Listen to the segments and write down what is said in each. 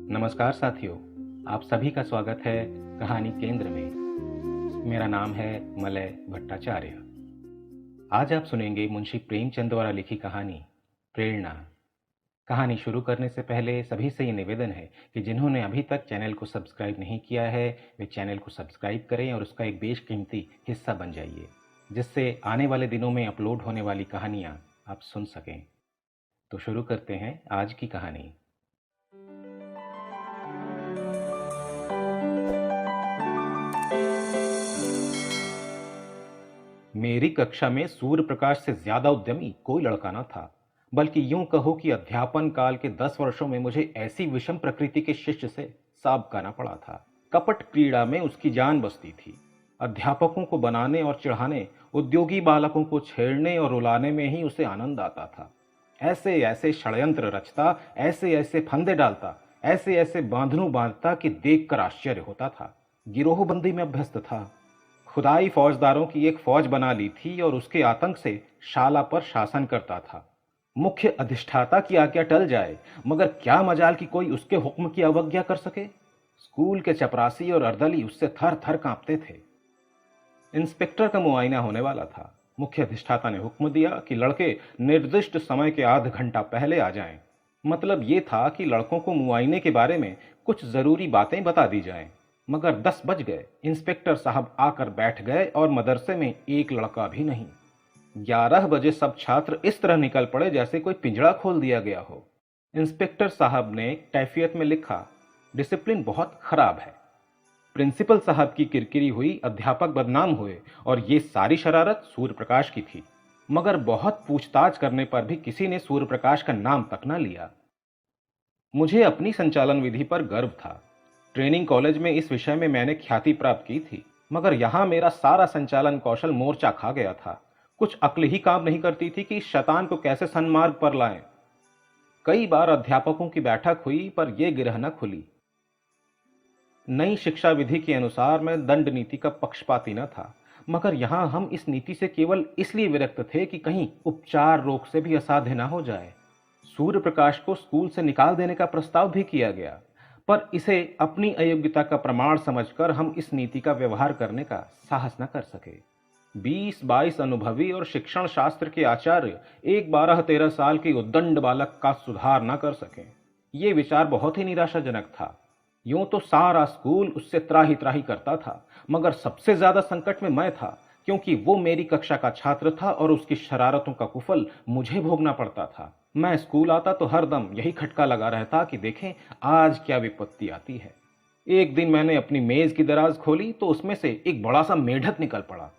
नमस्कार साथियों, आप सभी का स्वागत है कहानी केंद्र में। मेरा नाम है मलय भट्टाचार्य। आज आप सुनेंगे मुंशी प्रेमचंद द्वारा लिखी कहानी प्रेरणा। कहानी शुरू करने से पहले सभी से ये निवेदन है कि जिन्होंने अभी तक चैनल को सब्सक्राइब नहीं किया है वे चैनल को सब्सक्राइब करें और उसका एक बेशकीमती हिस्सा बन जाइए, जिससे आने वाले दिनों में अपलोड होने वाली कहानियाँ आप सुन सकें। तो शुरू करते हैं आज की कहानी। मेरी कक्षा में सूर्य प्रकाश से ज्यादा उद्यमी कोई लड़का न था, बल्कि यूं कहो कि अध्यापन काल के 10 वर्षों में मुझे ऐसी विषम प्रकृति के शिष्य से साब करना पड़ा था। कपट क्रीड़ा में उसकी जान बसती थी। अध्यापकों को बनाने और चिढ़ाने, उद्योगी बालकों को छेड़ने और रुलाने में ही उसे आनंद आता था। ऐसे ऐसे षड्यंत्र रचता, ऐसे ऐसे फंदे डालता, ऐसे ऐसे बांधनों बांधता कि देखकर आश्चर्य होता था। गिरोहबंदी में अभ्यस्त था। खुदाई फौजदारों की एक फौज बना ली थी और उसके आतंक से शाला पर शासन करता था। मुख्य अधिष्ठाता की आज्ञा टल जाए, मगर क्या मजाल कि कोई उसके हुक्म की अवज्ञा कर सके। स्कूल के चपरासी और अर्दली उससे थर थर कांपते थे। इंस्पेक्टर का मुआयना होने वाला था। मुख्य अधिष्ठाता ने हुक्म दिया कि लड़के निर्दिष्ट समय के आध घंटा पहले आ जाएं। मतलब ये था कि लड़कों को मुआयने के बारे में कुछ जरूरी बातें बता दी जाएं। मगर 10 बज गए। इंस्पेक्टर साहब आकर बैठ गए और मदरसे में एक लड़का भी नहीं। 11 बजे सब छात्र इस तरह निकल पड़े जैसे कोई पिंजड़ा खोल दिया गया हो। इंस्पेक्टर साहब ने कैफियत में लिखा, डिसिप्लिन बहुत खराब है। प्रिंसिपल साहब की किरकिरी हुई, अध्यापक बदनाम हुए और ये सारी शरारत सूर्य प्रकाश की थी। मगर बहुत पूछताछ करने पर भी किसी ने सूर्य प्रकाश का नाम तक न लिया। मुझे अपनी संचालन विधि पर गर्व था। ट्रेनिंग कॉलेज में इस विषय में मैंने ख्याति प्राप्त की थी, मगर यहां मेरा सारा संचालन कौशल मोर्चा खा गया था। कुछ अक्ल ही काम नहीं करती थी कि इस शैतान को कैसे सन्मार्ग पर लाएं। कई बार अध्यापकों की बैठक हुई, पर यह गिरह न खुली। नई शिक्षा विधि के अनुसार मैं दंड नीति का पक्षपाती न था, मगर यहां हम इस नीति से केवल इसलिए विरक्त थे कि कहीं उपचार रोग से भी असाध्य न हो जाए। सूर्य प्रकाश को स्कूल से निकाल देने का प्रस्ताव भी किया गया, पर इसे अपनी अयोग्यता का प्रमाण समझकर हम इस नीति का व्यवहार करने का साहस न कर सके। 20-22 अनुभवी और शिक्षण शास्त्र के आचार्य एक 12-13 साल के उद्दंड बालक का सुधार न कर सके। ये विचार बहुत ही निराशाजनक था। यूं तो सारा स्कूल उससे त्राही त्राही करता था, मगर सबसे ज्यादा संकट में मैं था, क्योंकि वो मेरी कक्षा का छात्र था और उसकी शरारतों का कुफल मुझे भोगना पड़ता था। मैं स्कूल आता तो हरदम यही खटका लगा रहता कि देखें आज क्या विपत्ति आती है। एक दिन मैंने अपनी मेज की दराज खोली तो उसमें से एक बड़ा सा मेढक निकल पड़ा।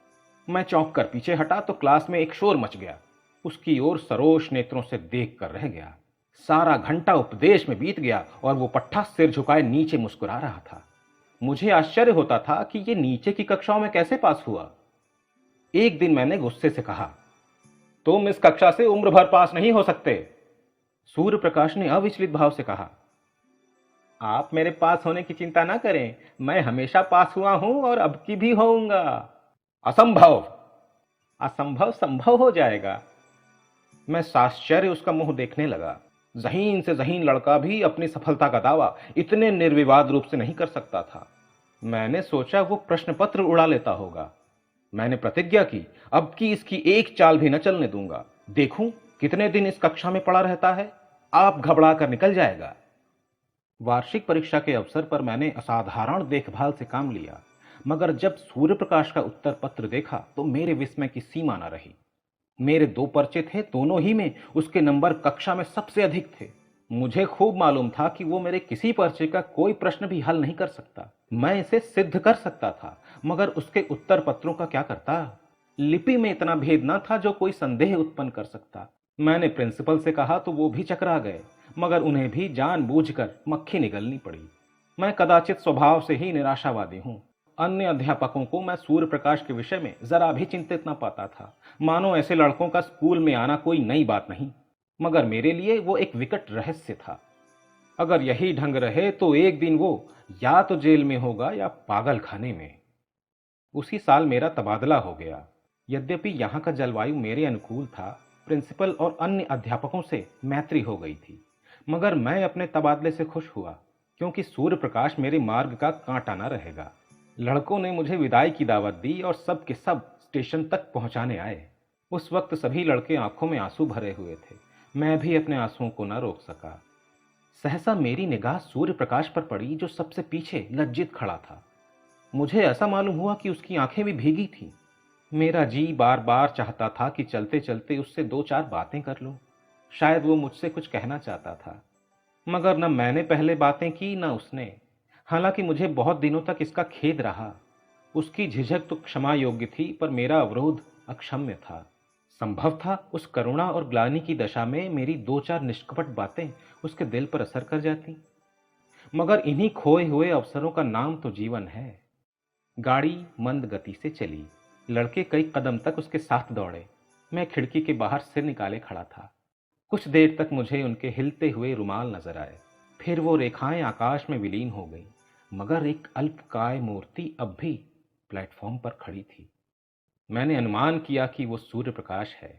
मैं चौंक कर पीछे हटा तो क्लास में एक शोर मच गया। उसकी ओर सरोष नेत्रों से देख कर रह गया। सारा घंटा उपदेश में बीत गया और वो पट्ठा सिर झुकाए नीचे मुस्कुरा रहा था। मुझे आश्चर्य होता था कि ये नीचे की कक्षाओं में कैसे पास हुआ। एक दिन मैंने गुस्से से कहा, तुम इस कक्षा से उम्र भर पास नहीं हो सकते। सूर्य प्रकाश ने अविचलित भाव से कहा, आप मेरे पास होने की चिंता ना करें, मैं हमेशा पास हुआ हूं और अब की भी होऊंगा। असंभव। असंभव संभव हो जाएगा। मैं साश्चर्य उसका मुंह देखने लगा। ज़हीन से ज़हीन लड़का भी अपनी सफलता का दावा इतने निर्विवाद रूप से नहीं कर सकता था। मैंने सोचा वो प्रश्न पत्र उड़ा लेता होगा। मैंने प्रतिज्ञा की, अब की इसकी एक चाल भी न चलने दूंगा। देखूं कितने दिन इस कक्षा में पड़ा रहता है, आप घबरा कर निकल जाएगा। वार्षिक परीक्षा के अवसर पर मैंने असाधारण देखभाल से काम लिया, मगर जब सूर्य प्रकाश का उत्तर पत्र देखा तो मेरे विस्मय की सीमा न रही। मेरे 2 पर्चे थे, दोनों ही में उसके नंबर कक्षा में सबसे अधिक थे। मुझे खूब मालूम था कि वो मेरे किसी पर्चे का कोई प्रश्न भी हल नहीं कर सकता। मैं इसे सिद्ध कर सकता था, मगर उसके उत्तर पत्रों का क्या करता। लिपि में इतना भेद न था जो कोई संदेह उत्पन्न कर सकता। मैंने प्रिंसिपल से कहा तो वो भी चकरा गए, मगर उन्हें भी जानबूझकर मक्खी निगलनी पड़ी। मैं कदाचित स्वभाव से ही निराशावादी हूं। अन्य अध्यापकों को मैं सूर्य प्रकाश के विषय में जरा भी चिंतित न पाता था, मानो ऐसे लड़कों का स्कूल में आना कोई नई बात नहीं। मगर मेरे लिए वो एक विकट रहस्य था। अगर यही ढंग रहे तो एक दिन वो या तो जेल में होगा या पागल खाने में। उसी साल मेरा तबादला हो गया। यद्यपि यहाँ का जलवायु मेरे अनुकूल था, प्रिंसिपल और अन्य अध्यापकों से मैत्री हो गई थी, मगर मैं अपने तबादले से खुश हुआ, क्योंकि सूर्य प्रकाश मेरे मार्ग का कांटा न रहेगा। लड़कों ने मुझे विदाई की दावत दी और सब के सब स्टेशन तक पहुंचाने आए। उस वक्त सभी लड़के आंखों में आंसू भरे हुए थे। मैं भी अपने आंसुओं को न रोक सका। सहसा मेरी निगाह सूर्य प्रकाश पर पड़ी, जो सबसे पीछे लज्जित खड़ा था। मुझे ऐसा मालूम हुआ कि उसकी आंखें भी भीगी थीं। मेरा जी बार बार चाहता था कि चलते चलते उससे दो चार बातें कर लूं। शायद वो मुझसे कुछ कहना चाहता था, मगर न मैंने पहले बातें की न उसने। हालांकि मुझे बहुत दिनों तक इसका खेद रहा। उसकी झिझक तो क्षमा योग्य थी, पर मेरा अवरोध अक्षम्य था। संभव था उस करुणा और ग्लानि की दशा में मेरी दो चार निष्कपट बातें उसके दिल पर असर कर जाती। मगर इन्हीं खोए हुए अवसरों का नाम तो जीवन है। गाड़ी मंद गति से चली। लड़के कई कदम तक उसके साथ दौड़े। मैं खिड़की के बाहर सिर निकाले खड़ा था। कुछ देर तक मुझे उनके हिलते हुए रुमाल नजर आए। फिर वो रेखाएं आकाश में विलीन हो गईं, मगर एक अल्पकाय मूर्ति अब भी प्लेटफॉर्म पर खड़ी थी। मैंने अनुमान किया कि वो सूर्य प्रकाश है।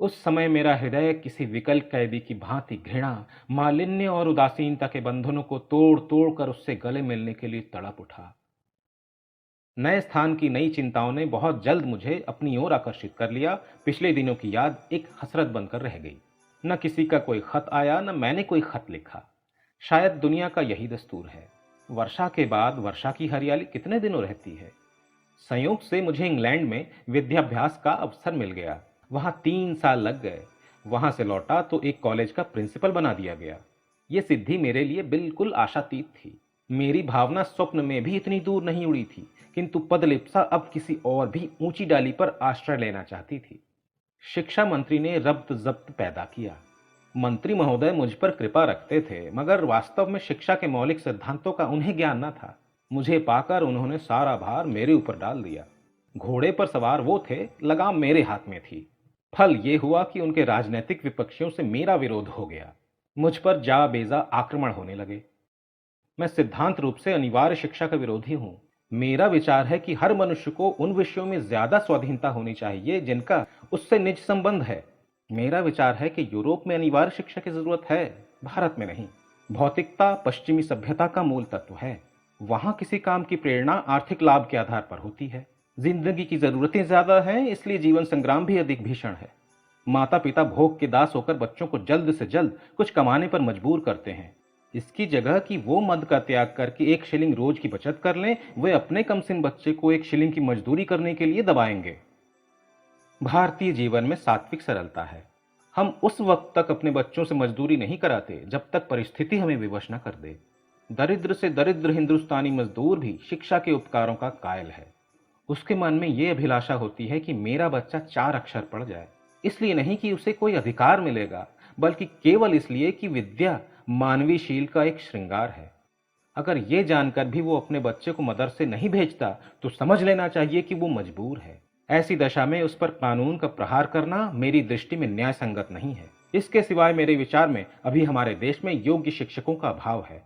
उस समय मेरा हृदय किसी विकल कैदी की भांति घृणा, मालिन्य और उदासीनता के बंधनों को तोड़ तोड़ कर उससे गले मिलने के लिए तड़प उठा। नए स्थान की नई चिंताओं ने बहुत जल्द मुझे अपनी ओर आकर्षित कर लिया। पिछले दिनों की याद एक हसरत बनकर रह गई। न किसी का कोई खत आया, न मैंने कोई खत लिखा। शायद दुनिया का यही दस्तूर है। वर्षा के बाद वर्षा की हरियाली कितने दिनों रहती है। संयोग से मुझे इंग्लैंड में विद्याभ्यास का अवसर मिल गया। वहां 3 साल लग गए। वहां से लौटा तो एक कॉलेज का प्रिंसिपल बना दिया गया। यह सिद्धि मेरे लिए बिल्कुल आशातीत थी। मेरी भावना स्वप्न में भी इतनी दूर नहीं उड़ी थी, किंतु पदलिप्सा अब किसी और भी ऊंची डाली पर आश्रय लेना चाहती थी। शिक्षा मंत्री ने रब्त जब्त पैदा किया। मंत्री महोदय मुझ पर कृपा रखते थे, मगर वास्तव में शिक्षा के मौलिक सिद्धांतों का उन्हें ज्ञान न था। मुझे पाकर उन्होंने सारा भार मेरे ऊपर डाल दिया। घोड़े पर सवार वो थे, लगाम मेरे हाथ में थी। फल ये हुआ कि उनके राजनीतिक विपक्षियों से मेरा विरोध हो गया। मुझ पर जा बेजा आक्रमण होने लगे। मैं सिद्धांत रूप से अनिवार्य शिक्षा का विरोधी हूं। मेरा विचार है कि हर मनुष्य को उन विषयों में ज्यादा स्वाधीनता होनी चाहिए जिनका उससे निज संबंध है। मेरा विचार है कि यूरोप में अनिवार्य शिक्षा की जरूरत है, भारत में नहीं। भौतिकता पश्चिमी सभ्यता का मूल तत्व है। वहां किसी काम की प्रेरणा आर्थिक लाभ के आधार पर होती है। जिंदगी की जरूरतें ज्यादा हैं, इसलिए जीवन संग्राम भी अधिक भीषण है। माता पिता भोग के दास होकर बच्चों को जल्द से जल्द कुछ कमाने पर मजबूर करते हैं। इसकी जगह कि वो मद का त्याग करके 1 शिलिंग रोज की बचत कर लें, वे अपने कमसिन बच्चे को 1 शिलिंग की मजदूरी करने के लिए दबाएंगे। भारतीय जीवन में सात्विक सरलता है। हम उस वक्त तक अपने बच्चों से मजदूरी नहीं कराते जब तक परिस्थिति हमें विवश न कर दे। दरिद्र से दरिद्र हिंदुस्तानी मजदूर भी शिक्षा के उपकारों का कायल है। उसके मन में यह अभिलाषा होती है कि मेरा बच्चा 4 अक्षर पढ़ जाए। इसलिए नहीं कि उसे कोई अधिकार मिलेगा, बल्कि केवल इसलिए कि विद्या मानवीय शील का एक श्रृंगार है। अगर यह जानकर भी वो अपने बच्चे को मदरसे नहीं भेजता, तो समझ लेना चाहिए कि वो मजबूर है। ऐसी दशा में उस पर कानून का प्रहार करना मेरी दृष्टि में न्याय संगत नहीं है। इसके सिवाय मेरे विचार में अभी हमारे देश में योग्य शिक्षकों का अभाव है।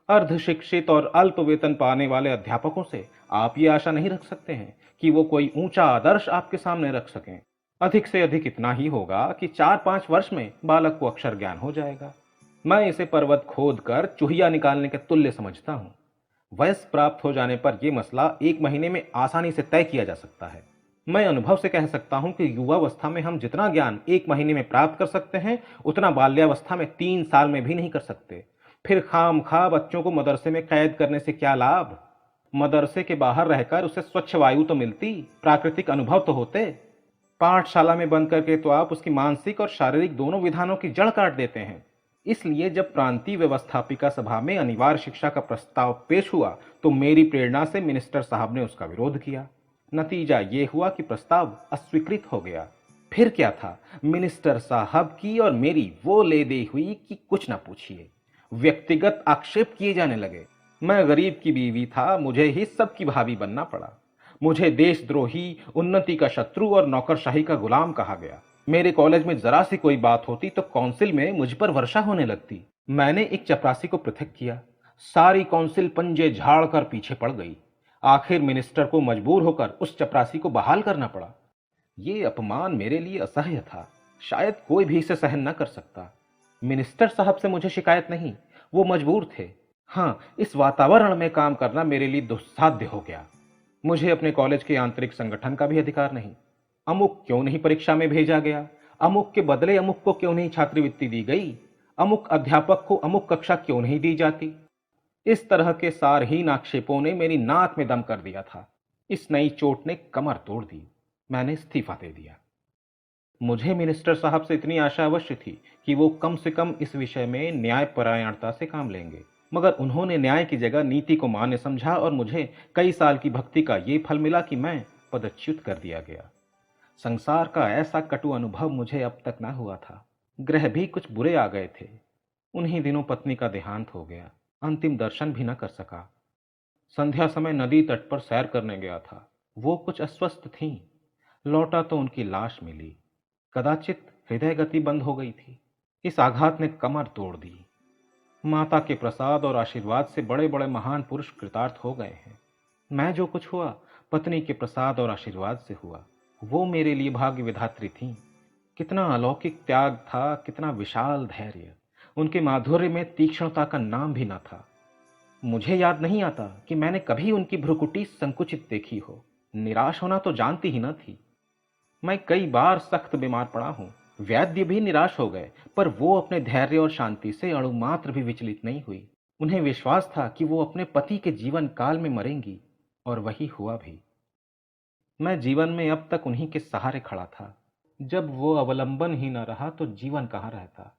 अर्ध शिक्षित और अल्प वेतन पाने वाले अध्यापकों से आप ये आशा नहीं रख सकते हैं कि वो कोई ऊंचा आदर्श आपके सामने रख सकें। अधिक से अधिक इतना ही होगा कि 4-5 वर्ष में बालक को अक्षर ज्ञान हो जाएगा। मैं इसे पर्वत खोद कर चूहिया निकालने के तुल्य समझता हूँ। वयस प्राप्त हो जाने पर यह मसला 1 महीने में आसानी से तय किया जा सकता है। मैं अनुभव से कह सकता हूं कि युवावस्था में हम जितना ज्ञान 1 महीने में प्राप्त कर सकते हैं, उतना बाल्यावस्था में 3 साल में भी नहीं कर सकते। फिर खामखा बच्चों को मदरसे में कैद करने से क्या लाभ। मदरसे के बाहर रहकर उसे स्वच्छ वायु तो मिलती, प्राकृतिक अनुभव तो होते। पाठशाला में बंद करके तो आप उसकी मानसिक और शारीरिक दोनों विधानों की जड़ काट देते हैं। इसलिए जब प्रांतीय व्यवस्थापिका सभा में अनिवार्य शिक्षा का प्रस्ताव पेश हुआ, तो मेरी प्रेरणा से मिनिस्टर साहब ने उसका विरोध किया। नतीजा यह हुआ कि प्रस्ताव अस्वीकृत हो गया। फिर क्या था, मिनिस्टर साहब की और मेरी वो ले दे हुई कि कुछ ना पूछिए। व्यक्तिगत आक्षेप किए जाने लगे। मैं गरीब की बीवी था, मुझे ही सबकी भाभी बनना पड़ा। मुझे देशद्रोही, उन्नति का शत्रु और नौकरशाही का गुलाम कहा गया। मेरे कॉलेज में जरा सी कोई बात होती तो काउंसिल में मुझ पर वर्षा होने लगती। मैंने एक चपरासी को पृथक किया। सारी काउंसिल पंजे झाड़ कर पीछे पड़ गई। आखिर मिनिस्टर को मजबूर होकर उस चपरासी को बहाल करना पड़ा। ये अपमान मेरे लिए असह्य था। शायद कोई भी इसे सहन न कर सकता। मिनिस्टर साहब से मुझे शिकायत नहीं, वो मजबूर थे। हाँ, इस वातावरण में काम करना मेरे लिए दुस्साध्य हो गया। मुझे अपने कॉलेज के आंतरिक संगठन का भी अधिकार नहीं। अमुक क्यों नहीं परीक्षा में भेजा गया? अमुक के बदले अमुक को क्यों नहीं छात्रवृत्ति दी गई? अमुक अध्यापक को अमुक कक्षा क्यों नहीं दी जाती? इस तरह के सारहीन आक्षेपों ने मेरी नाक में दम कर दिया था। इस नई चोट ने कमर तोड़ दी। मैंने इस्तीफा दे दिया। मुझे मिनिस्टर साहब से इतनी आशा अवश्य थी कि वो कम से कम इस विषय में न्यायपरायणता से काम लेंगे, मगर उन्होंने न्याय की जगह नीति को मान्य समझा और मुझे कई साल की भक्ति का ये फल मिला कि मैं पदच्युत कर दिया गया। संसार का ऐसा कटु अनुभव मुझे अब तक ना हुआ था। ग्रह भी कुछ बुरे आ गए थे। उन्हीं दिनों पत्नी का देहांत हो गया। अंतिम दर्शन भी न कर सका। संध्या समय नदी तट पर सैर करने गया था। वो कुछ अस्वस्थ थीं। लौटा तो उनकी लाश मिली। कदाचित हृदय गति बंद हो गई थी। इस आघात ने कमर तोड़ दी। माता के प्रसाद और आशीर्वाद से बड़े बड़े महान पुरुष कृतार्थ हो गए हैं। मैं जो कुछ हुआ पत्नी के प्रसाद और आशीर्वाद से हुआ। वो मेरे लिए भाग्य विधात्री थीं। कितना अलौकिक त्याग था, कितना विशाल धैर्य। उनके माधुर्य में तीक्ष्णता का नाम भी न था। मुझे याद नहीं आता कि मैंने कभी उनकी भ्रुकुटी संकुचित देखी हो। निराश होना तो जानती ही न थी। मैं कई बार सख्त बीमार पड़ा हूं। वैद्य भी निराश हो गए, पर वो अपने धैर्य और शांति से अणु मात्र भी विचलित नहीं हुई। उन्हें विश्वास था कि वो अपने पति के जीवन काल में मरेंगी, और वही हुआ भी। मैं जीवन में अब तक उन्हीं के सहारे खड़ा था। जब वो अवलंबन ही न रहा तो जीवन कहाँ रहता?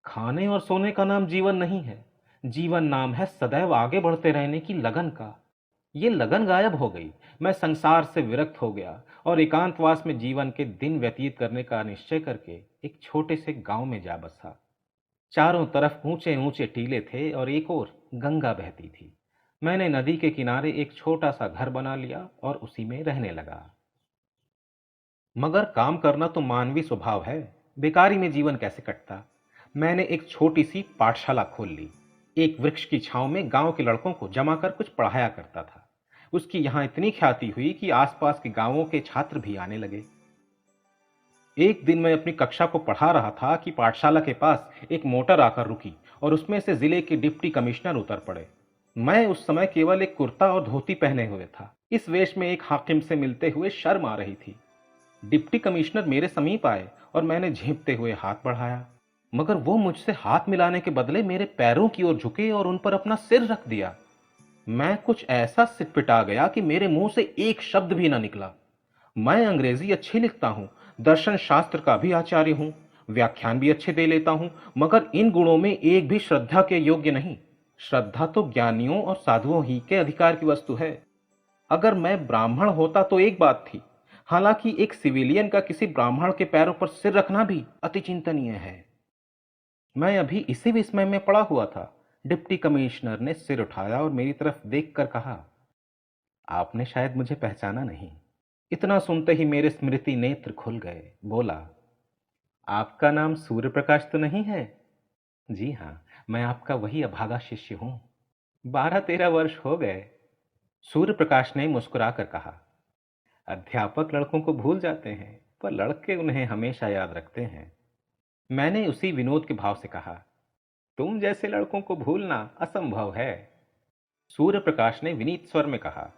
खाने और सोने का नाम जीवन नहीं है। जीवन नाम है सदैव आगे बढ़ते रहने की लगन का। ये लगन गायब हो गई। मैं संसार से विरक्त हो गया और एकांतवास में जीवन के दिन व्यतीत करने का निश्चय करके एक छोटे से गांव में जा बसा। चारों तरफ ऊंचे ऊंचे टीले थे और एक ओर गंगा बहती थी। मैंने नदी के किनारे एक छोटा सा घर बना लिया और उसी में रहने लगा। मगर काम करना तो मानवीय स्वभाव है। बेकारी में जीवन कैसे कटता? मैंने एक छोटी सी पाठशाला खोल ली। एक वृक्ष की छांव में गांव के लड़कों को जमा कर कुछ पढ़ाया करता था। उसकी यहां इतनी ख्याति हुई कि आसपास के गांवों के छात्र भी आने लगे। एक दिन मैं अपनी कक्षा को पढ़ा रहा था कि पाठशाला के पास एक मोटर आकर रुकी और उसमें से जिले के डिप्टी कमिश्नर उतर पड़े। मैं उस समय केवल एक कुर्ता और धोती पहने हुए था। इस वेश में एक हाकिम से मिलते हुए शर्म आ रही थी। डिप्टी कमिश्नर मेरे समीप आए और मैंने झेंपते हुए हाथ बढ़ाया, मगर वो मुझसे हाथ मिलाने के बदले मेरे पैरों की ओर झुके और उन पर अपना सिर रख दिया। मैं कुछ ऐसा सिटपिटा गया कि मेरे मुंह से एक शब्द भी ना निकला। मैं अंग्रेजी अच्छी लिखता हूं, दर्शन शास्त्र का भी आचार्य हूं, व्याख्यान भी अच्छे दे लेता हूं, मगर इन गुणों में एक भी श्रद्धा के योग्य नहीं। श्रद्धा तो ज्ञानियों और साधुओं ही के अधिकार की वस्तु है। अगर मैं ब्राह्मण होता तो एक बात थी, हालांकि एक सिविलियन का किसी ब्राह्मण के पैरों पर सिर रखना भी अति चिंतनीय है। मैं अभी इसी विस्मय में पड़ा हुआ था। डिप्टी कमिश्नर ने सिर उठाया और मेरी तरफ देखकर कहा, आपने शायद मुझे पहचाना नहीं। इतना सुनते ही मेरे स्मृति नेत्र खुल गए। बोला, आपका नाम सूर्य प्रकाश तो नहीं है? जी हाँ, मैं आपका वही अभागा शिष्य हूं। 12-13 वर्ष हो गए। सूर्य प्रकाश ने मुस्कुराकर कहा, अध्यापक लड़कों को भूल जाते हैं, पर लड़के उन्हें हमेशा याद रखते हैं। मैंने उसी विनोद के भाव से कहा, तुम जैसे लड़कों को भूलना असंभव है। सूर्य प्रकाश ने विनीत स्वर में कहा,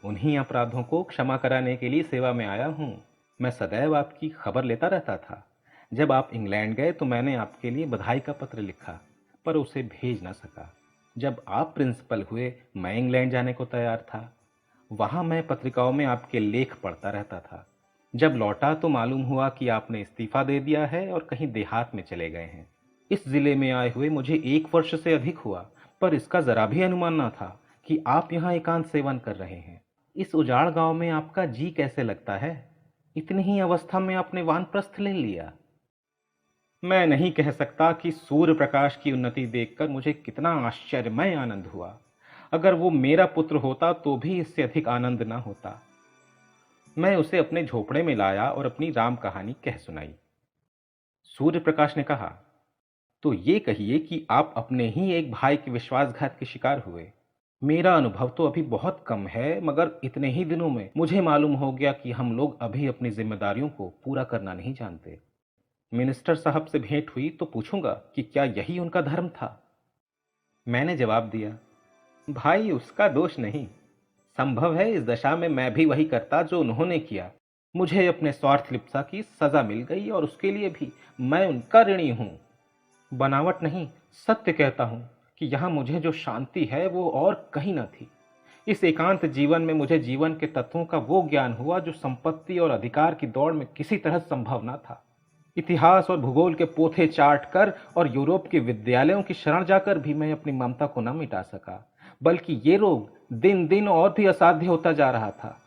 उन्हीं अपराधों को क्षमा कराने के लिए सेवा में आया हूं। मैं सदैव आपकी खबर लेता रहता था। जब आप इंग्लैंड गए तो मैंने आपके लिए बधाई का पत्र लिखा, पर उसे भेज ना सका। जब आप प्रिंसिपल हुए मैं इंग्लैंड जाने को तैयार था। वहां मैं पत्रिकाओं में आपके लेख पढ़ता रहता था। जब लौटा तो मालूम हुआ कि आपने इस्तीफा दे दिया है और कहीं देहात में चले गए हैं। इस जिले में आए हुए मुझे 1 वर्ष से अधिक हुआ, पर इसका जरा भी अनुमान न था कि आप यहाँ एकांत सेवन कर रहे हैं। इस उजाड़ गांव में आपका जी कैसे लगता है? इतनी ही अवस्था में आपने वानप्रस्थ ले लिया। मैं नहीं कह सकता कि सूर्य प्रकाश की उन्नति देखकर मुझे कितना आश्चर्यमय आनंद हुआ। अगर वो मेरा पुत्र होता तो भी इससे अधिक आनंद ना होता। मैं उसे अपने झोपड़े में लाया और अपनी राम कहानी कह सुनाई। सूर्य प्रकाश ने कहा, तो ये कहिए कि आप अपने ही एक भाई के विश्वासघात के शिकार हुए। मेरा अनुभव तो अभी बहुत कम है, मगर इतने ही दिनों में मुझे मालूम हो गया कि हम लोग अभी अपनी जिम्मेदारियों को पूरा करना नहीं जानते। मिनिस्टर साहब से भेंट हुई तो पूछूंगा कि क्या यही उनका धर्म था। मैंने जवाब दिया, भाई उसका दोष नहीं। संभव है इस दशा में मैं भी वही करता जो उन्होंने किया। मुझे अपने स्वार्थ लिप्सा की सजा मिल गई और उसके लिए भी मैं उनका ऋणी हूं। बनावट नहीं, सत्य कहता हूं कि यहां मुझे जो शांति है वो और कहीं न थी। इस एकांत जीवन में मुझे जीवन के तत्वों का वो ज्ञान हुआ जो संपत्ति और अधिकार की दौड़ में किसी तरह संभव न था। इतिहास और भूगोल के पोथे चाट कर और यूरोप के विद्यालयों की शरण जाकर भी मैं अपनी ममता को न मिटा सका, बल्कि ये रोग दिन दिन और भी असाध्य होता जा रहा था।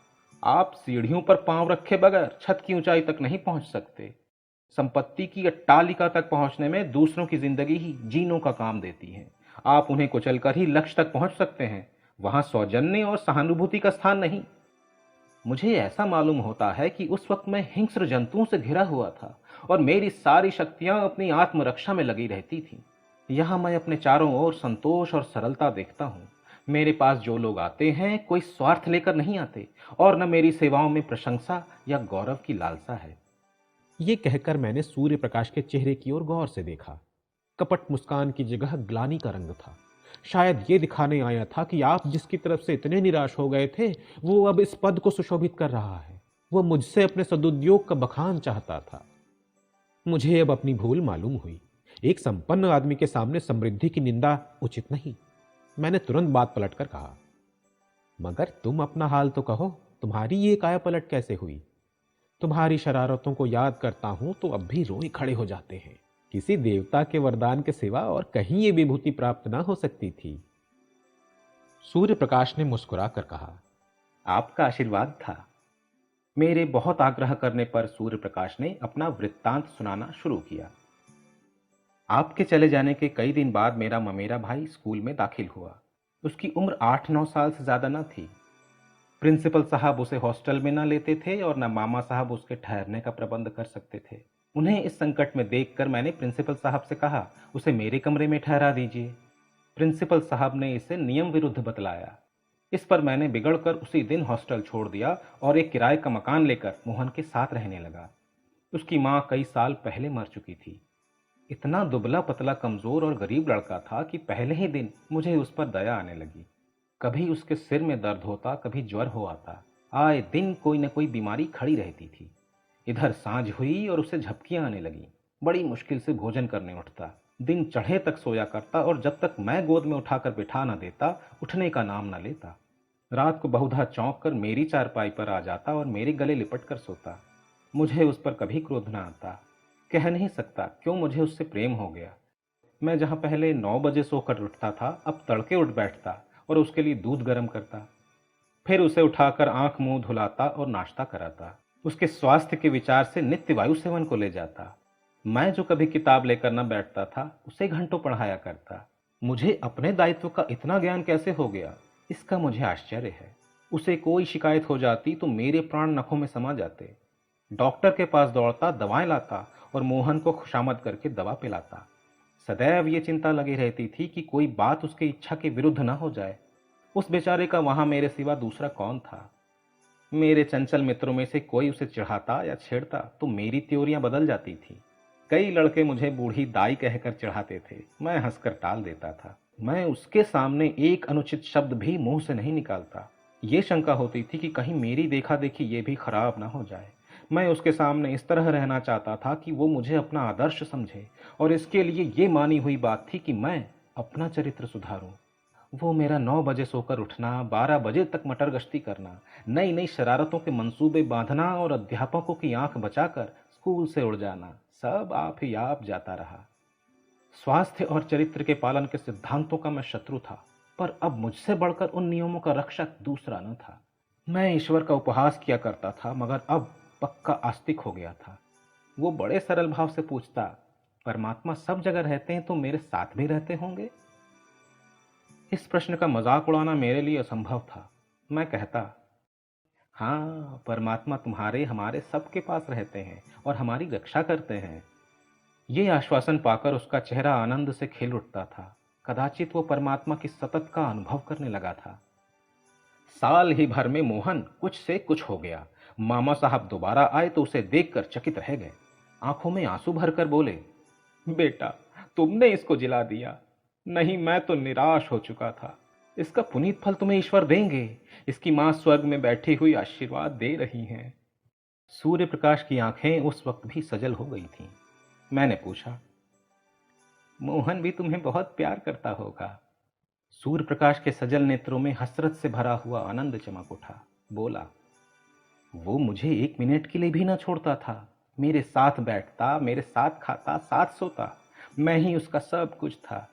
आप सीढ़ियों पर पांव रखे बगैर छत की ऊंचाई तक नहीं पहुंच सकते। संपत्ति की अट्टालिका तक पहुंचने में दूसरों की जिंदगी ही जीनों का काम देती है। आप उन्हें कुचलकर ही लक्ष्य तक पहुंच सकते हैं। वहां सौजन्य और सहानुभूति का स्थान नहीं। मुझे ऐसा मालूम होता है कि उस वक्त मैं हिंस्र जंतुओं से घिरा हुआ था और मेरी सारी शक्तियां अपनी आत्मरक्षा में लगी रहती थीं। यहां मैं अपने चारों ओर संतोष और सरलता देखता हूं। मेरे पास जो लोग आते हैं कोई स्वार्थ लेकर नहीं आते और न मेरी सेवाओं में प्रशंसा या गौरव की लालसा है। ये कहकर मैंने सूर्य प्रकाश के चेहरे की ओर गौर से देखा। कपट मुस्कान की जगह ग्लानि का रंग था। शायद ये दिखाने आया था कि आप जिसकी तरफ से इतने निराश हो गए थे वो अब इस पद को सुशोभित कर रहा है। वो मुझसे अपने सदुद्योग का बखान चाहता था। मुझे अब अपनी भूल मालूम हुई। एक संपन्न आदमी के सामने समृद्धि की निंदा उचित नहीं। मैंने तुरंत बात पलटकर कहा, मगर तुम अपना हाल तो कहो, तुम्हारी ये काया पलट कैसे हुई? तुम्हारी शरारतों को याद करता हूं तो अब भी रोए खड़े हो जाते हैं। किसी देवता के वरदान के सिवा और कहीं ये विभूति प्राप्त ना हो सकती थी। सूर्य प्रकाश ने मुस्कुरा कर कहा, आपका आशीर्वाद था। मेरे बहुत आग्रह करने पर सूर्य प्रकाश ने अपना वृत्तांत सुनाना शुरू किया। आपके चले जाने के कई दिन बाद मेरा ममेरा भाई स्कूल में दाखिल हुआ। उसकी उम्र 8-9 साल से ज्यादा न थी। प्रिंसिपल साहब उसे हॉस्टल में न लेते थे और न मामा साहब उसके ठहरने का प्रबंध कर सकते थे। उन्हें इस संकट में देखकर मैंने प्रिंसिपल साहब से कहा, उसे मेरे कमरे में ठहरा दीजिए। प्रिंसिपल साहब ने इसे नियम विरुद्ध बतलाया। इस पर मैंने बिगड़कर उसी दिन हॉस्टल छोड़ दिया और एक किराए का मकान लेकर मोहन के साथ रहने लगा। उसकी माँ कई साल पहले मर चुकी थी। इतना दुबला पतला कमजोर और गरीब लड़का था कि पहले ही दिन मुझे उस पर दया आने लगी। कभी उसके सिर में दर्द होता, कभी ज्वर हो आता। आए दिन कोई न कोई बीमारी खड़ी रहती थी। इधर सांझ हुई और उसे झपकियां आने लगी। बड़ी मुश्किल से भोजन करने उठता। दिन चढ़े तक सोया करता और जब तक मैं गोद में उठाकर बिठा न देता उठने का नाम न लेता। रात को बहुधा चौंक कर मेरी चारपाई पर आ जाता और मेरे गले लिपट कर सोता। मुझे उस पर कभी क्रोध न आता। कह नहीं सकता क्यों मुझे उससे प्रेम हो गया। मैं जहां पहले 9 बजे सोकर उठता था अब तड़के उठ बैठता और उसके लिए दूध गर्म करता। फिर उसे उठाकर आंख मुंह धुलाता और नाश्ता कराता। उसके स्वास्थ्य के विचार से नित्य वायु सेवन को ले जाता। मैं जो कभी किताब लेकर न बैठता था उसे घंटों पढ़ाया करता। मुझे अपने दायित्व का इतना ज्ञान कैसे हो गया, इसका मुझे आश्चर्य है। उसे कोई शिकायत हो जाती तो मेरे प्राण नखों में समा जाते। डॉक्टर के पास दौड़ता, दवाएं लाता और मोहन को खुशामद करके दवा पिलाता। सदैव ये चिंता लगी रहती थी कि कोई बात उसकी इच्छा के विरुद्ध न हो जाए। उस बेचारे का वहां मेरे सिवा दूसरा कौन था? मेरे चंचल मित्रों में से कोई उसे चिढ़ाता या छेड़ता तो मेरी त्योरियां बदल जाती थी। कई लड़के मुझे बूढ़ी दाई कहकर चिढ़ाते थे, मैं हंसकर टाल देता था। मैं उसके सामने एक अनुचित शब्द भी मुंह से नहीं निकालता। ये शंका होती थी कि कहीं मेरी देखा देखी ये भी खराब ना हो जाए। मैं उसके सामने इस तरह रहना चाहता था कि वो मुझे अपना आदर्श समझे और इसके लिए ये मानी हुई बात थी कि मैं अपना चरित्र सुधारूं। वो मेरा 9 बजे सोकर उठना, 12 बजे तक मटर गश्ती करना, नई नई शरारतों के मंसूबे बांधना और अध्यापकों की आंख बचाकर स्कूल से उड़ जाना, सब आप ही आप जाता रहा। स्वास्थ्य और चरित्र के पालन के सिद्धांतों का मैं शत्रु था, पर अब मुझसे बढ़कर उन नियमों का रक्षक दूसरा न था। मैं ईश्वर का उपहास किया करता था मगर अब पक्का आस्तिक हो गया था। वो बड़े सरल भाव से पूछता, परमात्मा सब जगह रहते हैं तो मेरे साथ भी रहते होंगे? इस प्रश्न का मजाक उड़ाना मेरे लिए असंभव था। मैं कहता, हाँ, परमात्मा तुम्हारे हमारे सबके पास रहते हैं और हमारी रक्षा करते हैं। ये आश्वासन पाकर उसका चेहरा आनंद से खिल उठता था। कदाचित वो परमात्मा की सतत का अनुभव करने लगा था। साल ही भर में मोहन कुछ से कुछ हो गया। मामा साहब दोबारा आए तो उसे देखकर चकित रह गए। आंखों में आंसू भरकर बोले, बेटा तुमने इसको जिला दिया। नहीं, मैं तो निराश हो चुका था। इसका पुनीत फल तुम्हें ईश्वर देंगे। इसकी मां स्वर्ग में बैठी हुई आशीर्वाद दे रही हैं। सूर्य प्रकाश की आंखें उस वक्त भी सजल हो गई थीं। मैंने पूछा, मोहन भी तुम्हें बहुत प्यार करता होगा। सूर्य प्रकाश के सजल नेत्रों में हसरत से भरा हुआ आनंद चमक उठा। बोला, वो मुझे एक मिनट के लिए भी ना छोड़ता था। मेरे साथ बैठता, मेरे साथ खाता, साथ सोता। मैं ही उसका सब कुछ था।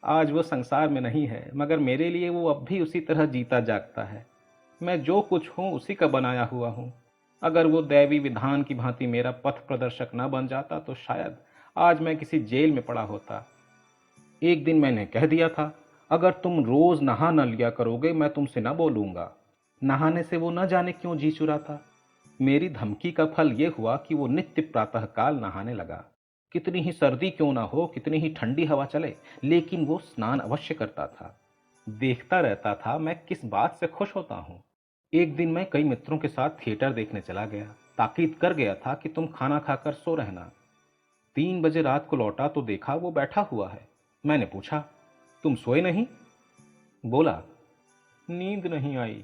आज वो संसार में नहीं है, मगर मेरे लिए वो अब भी उसी तरह जीता जागता है। मैं जो कुछ हूं उसी का बनाया हुआ हूं। अगर वो दैवी विधान की भांति मेरा पथ प्रदर्शक न बन जाता तो शायद आज मैं किसी जेल में पड़ा होता। एक दिन मैंने कह दिया था, अगर तुम रोज नहा न लिया करोगे मैं तुमसे न बोलूंगा। नहाने से वो न जाने क्यों जी चुराता। मेरी धमकी का फल यह हुआ कि वो नित्य प्रातःकाल नहाने लगा। कितनी ही सर्दी क्यों ना हो, कितनी ही ठंडी हवा चले, लेकिन वो स्नान अवश्य करता था। देखता रहता था मैं किस बात से खुश होता हूँ। एक दिन मैं कई मित्रों के साथ थिएटर देखने चला गया। ताकीद कर गया था कि तुम खाना खाकर सो रहना। 3 बजे रात को लौटा तो देखा वो बैठा हुआ है। मैंने पूछा, तुम सोए नहीं? बोला, नींद नहीं आई।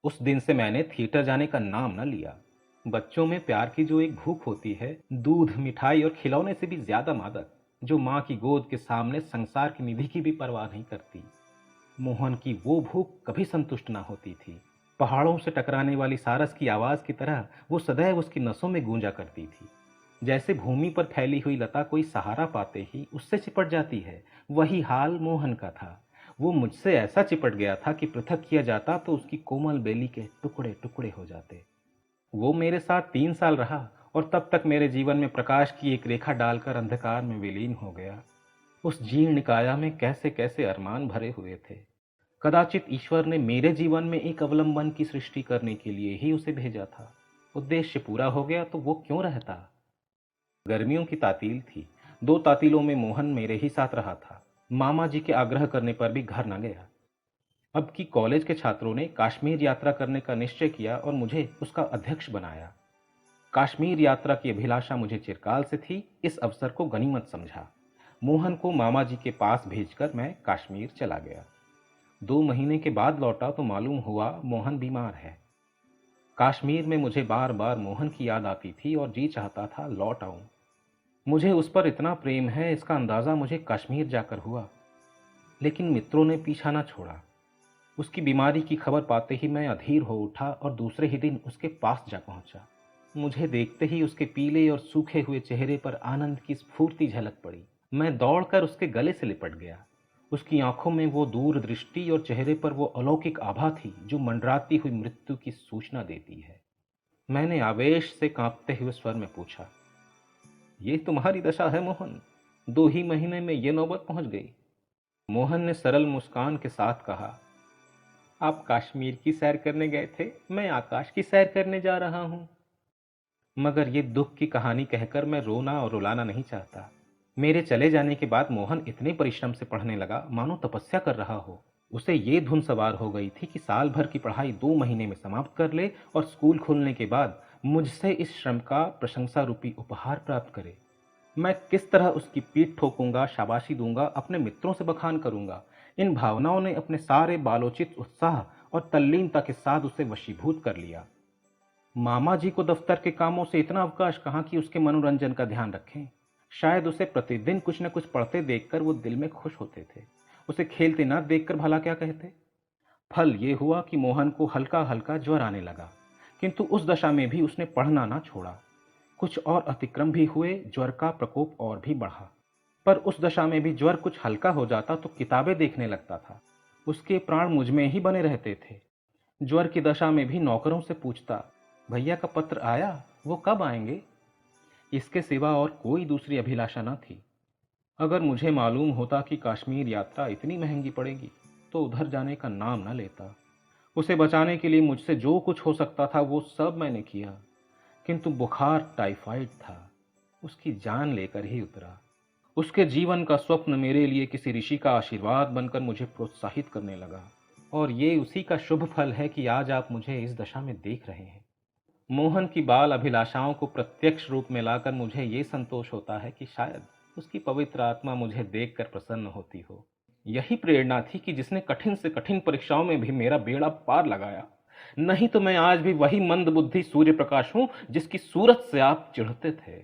उस दिन से मैंने थिएटर जाने का नाम न लिया। बच्चों में प्यार की जो एक भूख होती है, दूध, मिठाई और खिलौने से भी ज्यादा मादक, जो माँ की गोद के सामने संसार की निधि की भी परवाह नहीं करती, मोहन की वो भूख कभी संतुष्ट ना होती थी। पहाड़ों से टकराने वाली सारस की आवाज की तरह वो सदैव उसकी नसों में गूंजा करती थी। जैसे भूमि पर फैली हुई लता कोई सहारा पाते ही उससे चिपट जाती है, वही हाल मोहन का था। वो मुझसे ऐसा चिपट गया था कि पृथक किया जाता तो उसकी कोमल बेली के टुकड़े टुकड़े हो जाते। वो मेरे साथ 3 साल रहा और तब तक मेरे जीवन में प्रकाश की एक रेखा डालकर अंधकार में विलीन हो गया। उस जीर्ण काया में कैसे कैसे अरमान भरे हुए थे। कदाचित ईश्वर ने मेरे जीवन में एक अवलंबन की सृष्टि करने के लिए ही उसे भेजा था। उद्देश्य पूरा हो गया तो वो क्यों रहता। गर्मियों की तातील थी। 2 तातीलों में मोहन मेरे ही साथ रहा था। मामा जी के आग्रह करने पर भी घर न गया। अब की कॉलेज के छात्रों ने कश्मीर यात्रा करने का निश्चय किया और मुझे उसका अध्यक्ष बनाया। कश्मीर यात्रा की अभिलाषा मुझे चिरकाल से थी, इस अवसर को गनीमत समझा। मोहन को मामा जी के पास भेजकर मैं कश्मीर चला गया। 2 महीने के बाद लौटा तो मालूम हुआ मोहन बीमार है। कश्मीर में मुझे बार बार मोहन की याद आती थी और जी चाहता था लौट आऊं। मुझे उस पर इतना प्रेम है, इसका अंदाजा मुझे कश्मीर जाकर हुआ। लेकिन मित्रों ने पीछा ना छोड़ा। उसकी बीमारी की खबर पाते ही मैं अधीर हो उठा और दूसरे ही दिन उसके पास जा पहुंचा। मुझे देखते ही उसके पीले और सूखे हुए चेहरे पर आनंद की स्फूर्ति झलक पड़ी। मैं दौड़कर उसके गले से लिपट गया। उसकी आंखों में वो दूर दृष्टि और चेहरे पर वो अलौकिक आभा थी जो मंडराती हुई मृत्यु की सूचना देती है। मैंने आवेश से कांपते हुए स्वर में पूछा, ये तुम्हारी दशा है मोहन? 2 ही महीने में ये नौबत पहुंच गई। मोहन ने सरल मुस्कान के साथ कहा, आप कश्मीर की सैर करने गए थे, मैं आकाश की सैर करने जा रहा हूं। मगर ये दुख की कहानी कहकर मैं रोना और रुलाना नहीं चाहता। मेरे चले जाने के बाद मोहन इतने परिश्रम से पढ़ने लगा मानो तपस्या कर रहा हो। उसे ये धुन सवार हो गई थी कि साल भर की पढ़ाई 2 महीने में समाप्त कर ले और स्कूल खुलने के बाद मुझसे इस श्रम का प्रशंसा रूपी उपहार प्राप्त करे। मैं किस तरह उसकी पीठ ठोकूंगा, शाबाशी दूंगा, अपने मित्रों से बखान करूंगा। इन भावनाओं ने अपने सारे बालोचित उत्साह और तल्लीनता के साथ उसे वशीभूत कर लिया। मामा जी को दफ्तर के कामों से इतना अवकाश कहाँ कि उसके मनोरंजन का ध्यान रखें। शायद उसे प्रतिदिन कुछ न कुछ पढ़ते देखकर वो दिल में खुश होते थे। उसे खेलते ना देखकर भला क्या कहते। फल ये हुआ कि मोहन को हल्का हल्का ज्वर आने लगा, किंतु उस दशा में भी उसने पढ़ना ना छोड़ा। कुछ और अतिक्रम भी हुए, ज्वर का प्रकोप और भी बढ़ा। पर उस दशा में भी ज्वर कुछ हल्का हो जाता तो किताबें देखने लगता था। उसके प्राण मुझ में ही बने रहते थे। ज्वर की दशा में भी नौकरों से पूछता, भैया का पत्र आया, वो कब आएंगे? इसके सिवा और कोई दूसरी अभिलाषा न थी। अगर मुझे मालूम होता कि कश्मीर यात्रा इतनी महंगी पड़ेगी तो उधर जाने का नाम न लेता। उसे बचाने के लिए मुझसे जो कुछ हो सकता था वो सब मैंने किया, किंतु बुखार टाइफाइड था, उसकी जान लेकर ही उतरा। उसके जीवन का स्वप्न मेरे लिए किसी ऋषि का आशीर्वाद बनकर मुझे प्रोत्साहित करने लगा, और ये उसी का शुभ फल है कि आज आप मुझे इस दशा में देख रहे हैं। मोहन की बाल अभिलाषाओं को प्रत्यक्ष रूप में लाकर मुझे ये संतोष होता है कि शायद उसकी पवित्र आत्मा मुझे देखकर प्रसन्न होती हो। यही प्रेरणा थी कि जिसने कठिन से कठिन परीक्षाओं में भी मेरा बेड़ा पार लगाया। नहीं तो मैं आज भी वही मंदबुद्धि सूर्य प्रकाश हूं जिसकी सूरत से आप चिढ़ते थे।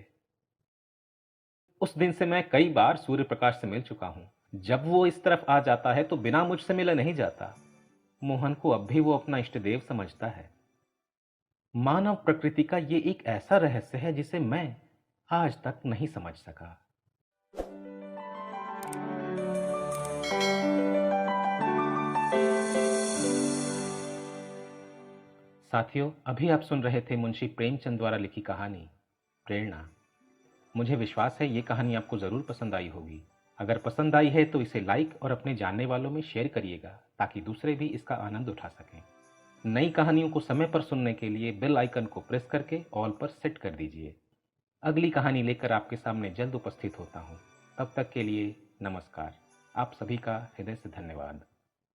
उस दिन से मैं कई बार सूर्य प्रकाश से मिल चुका हूं। जब वो इस तरफ आ जाता है तो बिना मुझसे मिले नहीं जाता। मोहन को अब भी वो अपना इष्ट देव समझता है। मानव प्रकृति का ये एक ऐसा रहस्य है जिसे मैं आज तक नहीं समझ सका। साथियों, अभी आप सुन रहे थे मुंशी प्रेमचंद द्वारा लिखी कहानी प्रेरणा। मुझे विश्वास है ये कहानी आपको जरूर पसंद आई होगी। अगर पसंद आई है तो इसे लाइक और अपने जानने वालों में शेयर करिएगा ताकि दूसरे भी इसका आनंद उठा सकें। नई कहानियों को समय पर सुनने के लिए बेल आइकन को प्रेस करके ऑल पर सेट कर दीजिए। अगली कहानी लेकर आपके सामने जल्द उपस्थित होता हूँ। तब तक के लिए नमस्कार। आप सभी का हृदय से धन्यवाद।